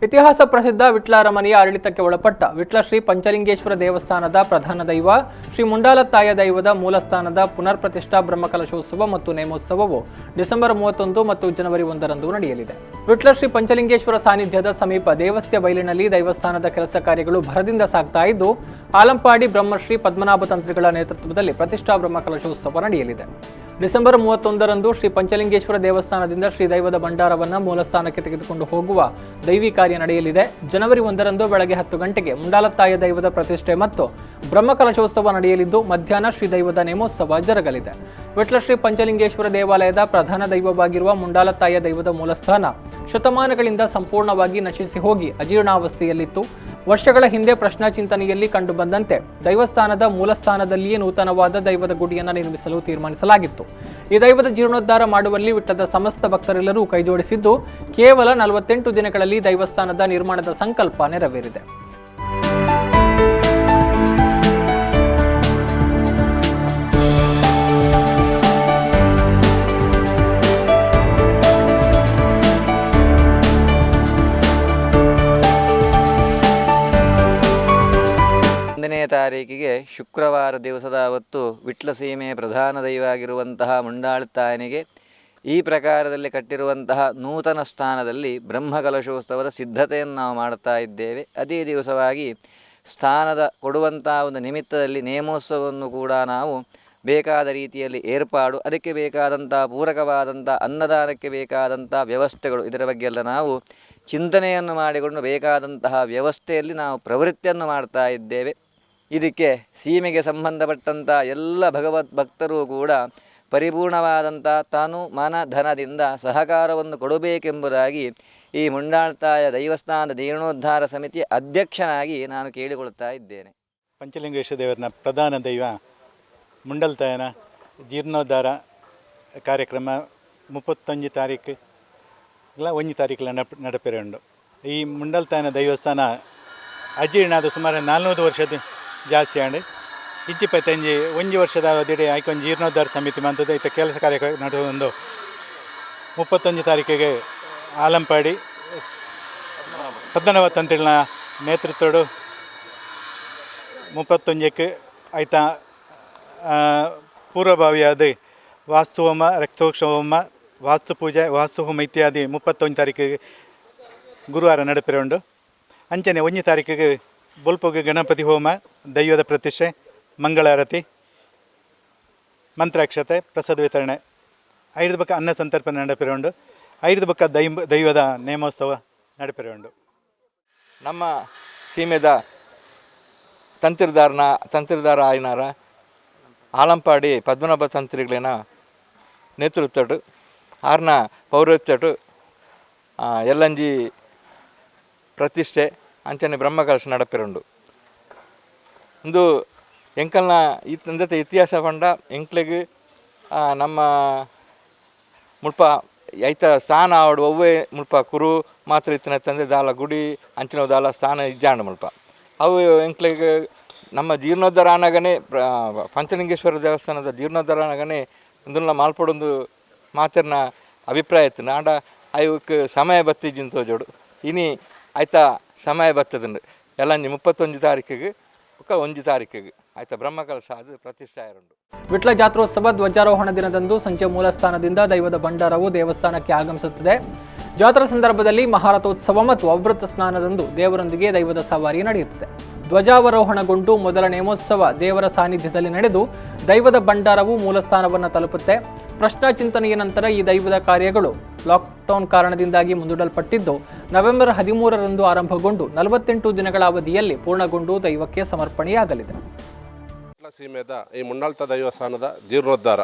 ಇತಿಹಾಸ ಪ್ರಸಿದ್ಧ ವಿಟ್ಲ ಅರಮನೆಯ ಆಡಳಿತಕ್ಕೆ ಒಳಪಟ್ಟ ವಿಟ್ಲ ಶ್ರೀ ಪಂಚಲಿಂಗೇಶ್ವರ ದೇವಸ್ಥಾನದ ಪ್ರಧಾನ ದೈವ ಶ್ರೀ ಮುಂಡಾಲತ್ತಾಯ ದೈವದ ಮೂಲಸ್ಥಾನದ ಪುನರ್ ಪ್ರತಿಷ್ಠಾ ಬ್ರಹ್ಮಕಲಶೋತ್ಸವ ಮತ್ತು ನೇಮೋತ್ಸವವು ಡಿಸೆಂಬರ್ 31 ಮತ್ತು ಜನವರಿ 1ರಂದು ನಡೆಯಲಿದೆ. ವಿಟ್ಲ ಶ್ರೀ ಪಂಚಲಿಂಗೇಶ್ವರ ಸಾನ್ನಿಧ್ಯದ ಸಮೀಪ ದೇವಸ್ಯ ಬಯಲಿನಲ್ಲಿ ದೇವಸ್ಥಾನದ ಕೆಲಸ ಕಾರ್ಯಗಳು ಭರದಿಂದ ಸಾಗ್ತಾ ಇದ್ದು, ಆಲಂಪಾಡಿ ಬ್ರಹ್ಮಶ್ರೀ ಪದ್ಮನಾಭ ತಂತ್ರಿಗಳ ನೇತೃತ್ವದಲ್ಲಿ ಪ್ರತಿಷ್ಠಾ ಬ್ರಹ್ಮಕಲಶೋತ್ಸವ ನಡೆಯಲಿದೆ. ಡಿಸೆಂಬರ್ 31ರಂದು ಶ್ರೀ ಪಂಚಲಿಂಗೇಶ್ವರ ದೇವಸ್ಥಾನದಿಂದ ಶ್ರೀ ದೈವದ ಭಂಡಾರವನ್ನು ಮೂಲಸ್ಥಾನಕ್ಕೆ ತೆಗೆದುಕೊಂಡು ಹೋಗುವ ದೈವಿ ಕಾರ್ಯ ನಡೆಯಲಿದೆ. ಜನವರಿ 1ರಂದು ಬೆಳಗ್ಗೆ 10 ಗಂಟೆಗೆ ಮುಂಡಾಲತ್ತಾಯ ದೈವದ ಪ್ರತಿಷ್ಠೆ ಮತ್ತು ಬ್ರಹ್ಮಕಲಶೋತ್ಸವ ನಡೆಯಲಿದ್ದು, ಮಧ್ಯಾಹ್ನ ಶ್ರೀ ದೈವದ ನೇಮೋತ್ಸವ ಜರುಗಲಿದೆ. ವಿಟ್ಲ ಶ್ರೀ ಪಂಚಲಿಂಗೇಶ್ವರ ದೇವಾಲಯದ ಪ್ರಧಾನ ದೈವವಾಗಿರುವ ಮುಂಡಾಲತ್ತಾಯ ದೈವದ ಮೂಲಸ್ಥಾನ ಶತಮಾನಗಳಿಂದ ಸಂಪೂರ್ಣವಾಗಿ ನಶಿಸಿ ಹೋಗಿ ಅಜೀರ್ಣಾವಸ್ಥೆಯಲ್ಲಿತ್ತು. ವರ್ಷಗಳ ಹಿಂದೆ ಪ್ರಶ್ನಾ ಚಿಂತನೆಯಲ್ಲಿ ಕಂಡುಬಂದಂತೆ ದೈವಸ್ಥಾನದ ಮೂಲಸ್ಥಾನದಲ್ಲಿಯೇ ನೂತನವಾದ ದೈವದ ಗುಡಿಯನ್ನು ನಿರ್ಮಿಸಲು ತೀರ್ಮಾನಿಸಲಾಗಿತ್ತು. ಈ ದೈವದ ಜೀರ್ಣೋದ್ಧಾರ ಮಾಡುವಲ್ಲಿ ವಿಟ್ಲದ ಸಮಸ್ತ ಭಕ್ತರೆಲ್ಲರೂ ಕೈಜೋಡಿಸಿದ್ದು, ಕೇವಲ 48 ದಿನಗಳಲ್ಲಿ ದೈವಸ್ಥಾನದ ನಿರ್ಮಾಣದ ಸಂಕಲ್ಪ ನೆರವೇರಿದೆ. ತಾರೀಕಿಗೆ ಶುಕ್ರವಾರ ದಿವಸದ ಅವತ್ತು ವಿಟ್ಲ ಸೀಮೆಯ ಪ್ರಧಾನ ದೈವ ಆಗಿರುವಂತಹ ಮುಂಡಾಲತ್ತಾಯನಿಗೆ ಈ ಪ್ರಕಾರದಲ್ಲಿ ಕಟ್ಟಿರುವಂತಹ ನೂತನ ಸ್ಥಾನದಲ್ಲಿ ಬ್ರಹ್ಮಕಲಶೋತ್ಸವದ ಸಿದ್ಧತೆಯನ್ನು ನಾವು ಮಾಡ್ತಾ ಇದ್ದೇವೆ. ಅದೇ ದಿವಸವಾಗಿ ಸ್ಥಾನದ ಕೊಡುವಂತಹ ಒಂದು ನಿಮಿತ್ತದಲ್ಲಿ ನೇಮೋತ್ಸವವನ್ನು ಕೂಡ ನಾವು ಬೇಕಾದ ರೀತಿಯಲ್ಲಿ ಏರ್ಪಾಡು, ಅದಕ್ಕೆ ಬೇಕಾದಂಥ ಪೂರಕವಾದಂಥ ಅನ್ನದಾನಕ್ಕೆ ಬೇಕಾದಂಥ ವ್ಯವಸ್ಥೆಗಳು, ಇದರ ಬಗ್ಗೆ ಎಲ್ಲ ನಾವು ಚಿಂತನೆಯನ್ನು ಮಾಡಿಕೊಂಡು ಬೇಕಾದಂತಹ ವ್ಯವಸ್ಥೆಯಲ್ಲಿ ನಾವು ಪ್ರವೃತ್ತಿಯನ್ನು ಮಾಡ್ತಾ ಇದ್ದೇವೆ. ಇದಕ್ಕೆ ಸೀಮೆಗೆ ಸಂಬಂಧಪಟ್ಟಂಥ ಎಲ್ಲ ಭಗವದ್ ಭಕ್ತರು ಕೂಡ ಪರಿಪೂರ್ಣವಾದಂಥ ತಾನು ಮನ ಧನದಿಂದ ಸಹಕಾರವನ್ನು ಕೊಡಬೇಕೆಂಬುದಾಗಿ ಈ ಮುಂಡಾಲತ್ತಾಯ ದೈವಸ್ಥಾನದ ಜೀರ್ಣೋದ್ಧಾರ ಸಮಿತಿಯ ಅಧ್ಯಕ್ಷನಾಗಿ ನಾನು ಕೇಳಿಕೊಳ್ಳುತ್ತಾ ಇದ್ದೇನೆ. ಪಂಚಲಿಂಗೇಶ್ವರ ದೇವರನ ಪ್ರಧಾನ ದೈವ ಮುಂಡಾಲತ್ತಾಯನ ಜೀರ್ಣೋದ್ಧಾರ ಕಾರ್ಯಕ್ರಮ 31 ತಾರೀಕು ಇಲ್ಲ 1 ತಾರೀಕು ನಡಪೆರೆ. ಈ ಮುಂಡಾಲತ್ತಾಯನ ದೈವಸ್ಥಾನ ಅಜೀರ್ಣಾದ ಸುಮಾರು 400 ವರ್ಷದ ಜಾಸ್ತಿ ಆಂಡ್ 25 ವರ್ಷದ ಅವಧಿಗೆ ಆಯ್ಕೊಂಡು ಜೀರ್ಣೋದ್ಧಾರ ಸಮಿತಿ ಮಂತದ್ದು ಇತ್ತ ಕೆಲಸ ಕಾರ್ಯ ನಡೆದು 31 ತಾರೀಕಿಗೆ ಆಲಂಪಾಡಿ ಪದ್ಮನಾಭ ತಂತ್ರಿಗಳ ನೇತೃತ್ವಡು 31ಕ್ಕೆ ಆಯ್ತಾ ಪೂರ್ವಭಾವಿಯಾದ ವಾಸ್ತುಹೋಮ, ರಕ್ತೋಕ್ಷ ವಾಸ್ತು ಪೂಜೆ, ವಾಸ್ತುಹೋಮ ಇತ್ಯಾದಿ 31 ತಾರೀಕಿಗೆ ಗುರುವಾರ ನಡಪೆರೆ ಉಂಡು. ಅಂಚನೆ 1 ತಾರೀಕಿಗೆ ಬೊಲ್ಪೋಗೆ ಗಣಪತಿ ಹೋಮ, ದೈವದ ಪ್ರತಿಷ್ಠೆ, ಮಂಗಳಾರತಿ, ಮಂತ್ರಾಕ್ಷತೆ, ಪ್ರಸಾದ ವಿತರಣೆ, 5 ಬಕ್ಕ ಅನ್ನ ಸಂತರ್ಪಣೆ ನಡಪೆರೆ ಉಂಡು. 5 ಬಕ್ಕ ದೈವದ ನೇಮೋತ್ಸವ ನಡಪೆರೆ ಉಂಡು. ನಮ್ಮ ಸೀಮೆದ ತಂತ್ರಿದಾರ ಆಯ್ನಾರ ಆಲಂಪಾಡಿ ಪದ್ಮನಾಭ ತಂತ್ರಿಗಳಿನ ನೇತೃತ್ವಡು ಆರ್ನ ಪೌರೋಹಿತ್ಯಡು ಎಲ್ಲಂಜಿ ಪ್ರತಿಷ್ಠೆ ಅಂಚನೆ ಬ್ರಹ್ಮಕಲಶ ನಡಪೆರುಂಡು. ಇಂದು ಎಂಕಲ್ನ ಇಂದತೆ ಇತಿಹಾಸ ಪಂಡ ಎಂಕ್ಲೆಗ್ ನಮ್ಮ ಮುಲ್ಪ ಐತ ಸ್ಥಾನ ಆವಡು ಒವ್ವೇ ಮುಲ್ಪ ಕುರು ಮಾತ್ರ ಇತ್ತಿನ ತಂದೆ ದಾಲ ಗುಡಿ ಅಂಚಿನ ದಾಲ ಸ್ಥಾನ ಇಜ್ಜಾಂಡು ಮುಲ್ಪ ಅವು ಎಂಕ್ಲೆಗ್ ನಮ್ಮ ಜೀರ್ಣೋದ್ಧಾರ ಆನಾಗನೇ ಪಂಚಲಿಂಗೇಶ್ವರ ದೇವಸ್ಥಾನದ ಜೀರ್ಣೋದ್ಧಾರ ಆನಾಗನೇ ಇಂದುಲ್ಲ ಮಾಲ್ಪಡೊಂದು ಮಾತಿನ ಅಭಿಪ್ರಾಯ ಇತ್ತು. ಆಂಡ ಅವಕ್ಕೆ ಸಮಯ ಬತ್ತಿಜ್ಜಿನ ಜೋಡು ಇನಿ ಆಯ್ತಾ ಸಮಯ ಬರ್ತದುಂಡು. ಎಲ್ಲಂಜಿ 31 ತಾರೀಕಿಗೆ 1 ತಾರೀಕಿಗೆ ಆಯ್ತಾ ಬ್ರಹ್ಮಕಲಶ ಅದು ಪ್ರತಿಷ್ಠೆ ಆಯರುಂಡು. ವಿಟ್ಲ ಜಾತ್ರೋತ್ಸವ ಧ್ವಜಾರೋಹಣ ದಿನದಂದು ಸಂಜೆ ಮೂಲಸ್ಥಾನದಿಂದ ದೈವದ ಭಂಡಾರವು ದೇವಸ್ಥಾನಕ್ಕೆ ಆಗಮಿಸುತ್ತದೆ. ಜಾತ್ರಾ ಸಂದರ್ಭದಲ್ಲಿ ಮಹಾರಥೋತ್ಸವ ಮತ್ತು ಅವಭೃತ ಸ್ನಾನದಂದು ದೇವರೊಂದಿಗೆ ದೈವದ ಸವಾರಿ ನಡೆಯುತ್ತದೆ. ಧ್ವಜಾವರೋಹಣಗೊಂಡು ಮೊದಲ ನೇಮೋತ್ಸವ ದೇವರ ಸಾನ್ನಿಧ್ಯದಲ್ಲಿ ನಡೆದು ದೈವದ ಭಂಡಾರವು ಮೂಲಸ್ಥಾನವನ್ನು ತಲುಪುತ್ತೆ. ಪ್ರಶ್ನಾ ಚಿಂತನೆಯ ನಂತರ ಈ ದೈವದ ಕಾರ್ಯಗಳು ಲಾಕ್ಡೌನ್ ಕಾರಣದಿಂದಾಗಿ ಮುಂದೂಡಲ್ಪಟ್ಟಿದ್ದು, ನವೆಂಬರ್ 13ರಂದು ಆರಂಭಗೊಂಡು 48 ದಿನಗಳ ಅವಧಿಯಲ್ಲಿ ಪೂರ್ಣಗೊಂಡು ದೈವಕ್ಕೆ ಸಮರ್ಪಣೆಯಾಗಲಿದೆ. ಸೀಮೆದ ಈ ಮುಂಡಾಲತ್ತ ದೈವಸ್ಥಾನದ ಜೀರ್ಣೋದ್ಧಾರ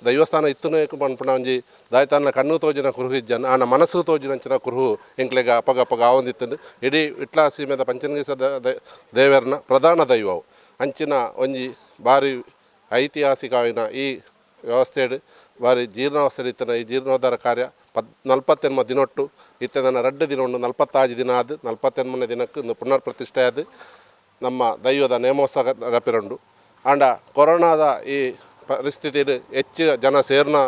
ದೈವಸ್ಥಾನ ಇತ್ತನೇ ಪನ್ಪುಣ ಒಂಜಿ ದಾಯ್ತಾನ ಕಣ್ಣು ತೋಜಿನ ಕುರುಹಿಜ್ಜನ್ ಆನ ಮನಸ್ಸು ತೋಜಿನಂಚಿನ ಕುರುಹು ಎಂಕ್ಲೆಗ ಅಪಗ ಆವೊಂದಿತ್ತು. ಇಡೀ ವಿಟ್ಲ ಸೀಮೆದ ಪಂಚಲಿಂಗೇಶ್ವರ ದೇವರನ ಪ್ರಧಾನ ದೈವವು ಅಂಚಿನ ಒಂಜಿ ಭಾರಿ ಐತಿಹಾಸಿಕವಿನ ಈ ವ್ಯವಸ್ಥೆಡು ಭಾರಿ ಜೀರ್ಣಾವಸ್ಥೆ ಇತ್ತನ ಈ ಜೀರ್ಣೋದ್ಧಾರ ಕಾರ್ಯ 48 ದಿನೊಟ್ಟು ಇತ್ತದನ್ನು 2 ದಿನ ಉಂಡು 45 ದಿನ ಆದ 48ನೇ ದಿನಕ್ಕೆ ಪುನರ್ ಪ್ರತಿಷ್ಠೆ ಆದ ನಮ್ಮ ದೈವದ ನೇಮೋತ್ಸವ ನಡಪೆರುಂಡು. ಆಂಡ ಕೊರೋನಾದ ಈ ಪರಿಸ್ಥಿತಿಯಲ್ಲಿ ಹೆಚ್ಚು ಜನ ಸೇರ್ನ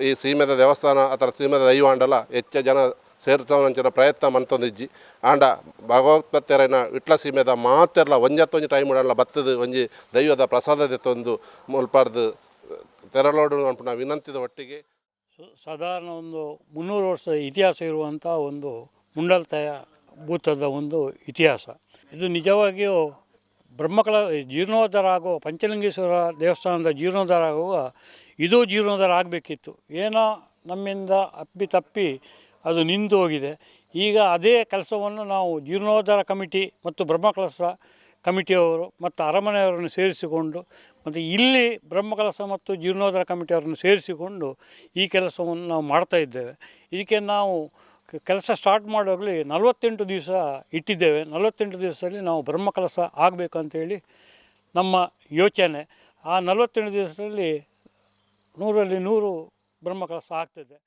ಈ ಸೀಮೆದ ದೇವಸ್ಥಾನ ಅಥವಾ ಸೀಮೆದ ದೈವ ಆಂಡಲ ಹೆಚ್ಚು ಜನ ಸೇರ್ಸೋಂಚಿನ ಪ್ರಯತ್ನ ಮಂತೊಂದಿಜ್ಜಿ ಆಂಡ ಭಗವತ್ಪತ್ತೆರನ ವಿಟ್ಲ ಸೀಮೆದ ಮಾತೆರ್ಲ ಒಂಜತ್ತೊಂಜಿ ಟೈಮ್ ಉಡಲ್ಲ ಬತ್ತದ ಒಂಜಿ ದೈವದ ಪ್ರಸಾದತೆ ತಂದು ಮುಲ್ಪಾರ್ದು ತೆರಳೋಡು ಅನ್ಪುನ ವಿನಂತಿದ ಒಟ್ಟಿಗೆ ಸಾಧಾರಣ ಒಂದು 300 ವರ್ಷ ಇತಿಹಾಸ ಇರುವಂಥ ಒಂದು ಮುಂಡಲ್ತಾಯ ಭೂತದ ಒಂದು ಇತಿಹಾಸ. ಇದು ನಿಜವಾಗಿಯೂ ಜೀರ್ಣೋದ್ಧಾರ ಆಗುವ ಪಂಚಲಿಂಗೇಶ್ವರ ದೇವಸ್ಥಾನದ ಜೀರ್ಣೋದ್ಧಾರ ಆಗುವ ಇದು ಜೀರ್ಣೋದ್ಧಾರ ಆಗಬೇಕಿತ್ತು. ಏನೋ ನಮ್ಮಿಂದ ಅಪ್ಪಿತಪ್ಪಿ ಅದು ನಿಂತು ಹೋಗಿದೆ. ಈಗ ಅದೇ ಕೆಲಸವನ್ನು ನಾವು ಜೀರ್ಣೋದ್ಧಾರ ಕಮಿಟಿ ಮತ್ತು ಬ್ರಹ್ಮಕಲಶ ಕಮಿಟಿಯವರು ಮತ್ತು ಅರಮನೆಯವರನ್ನು ಸೇರಿಸಿಕೊಂಡು ಮತ್ತು ಇಲ್ಲಿ ಬ್ರಹ್ಮಕಲಶ ಮತ್ತು ಜೀರ್ಣೋದ್ಧಾರ ಕಮಿಟಿಯವರನ್ನು ಸೇರಿಸಿಕೊಂಡು ಈ ಕೆಲಸವನ್ನು ನಾವು ಮಾಡ್ತಾ ಇದ್ದೇವೆ. ಇದಕ್ಕೆ ನಾವು ಕೆಲಸ ಸ್ಟಾರ್ಟ್ ಮಾಡುವಾಗಲೇ 48 ದಿವಸ ಇಟ್ಟಿದ್ದೇವೆ. 48 ದಿವಸದಲ್ಲಿ ನಾವು ಬ್ರಹ್ಮಕಲಶ ಆಗಬೇಕಂತೇಳಿ ನಮ್ಮ ಯೋಚನೆ. ಆ 48 ದಿವಸದಲ್ಲಿ 100ರಲ್ಲಿ 100 ಬ್ರಹ್ಮಕಲಶ ಆಗ್ತದೆ.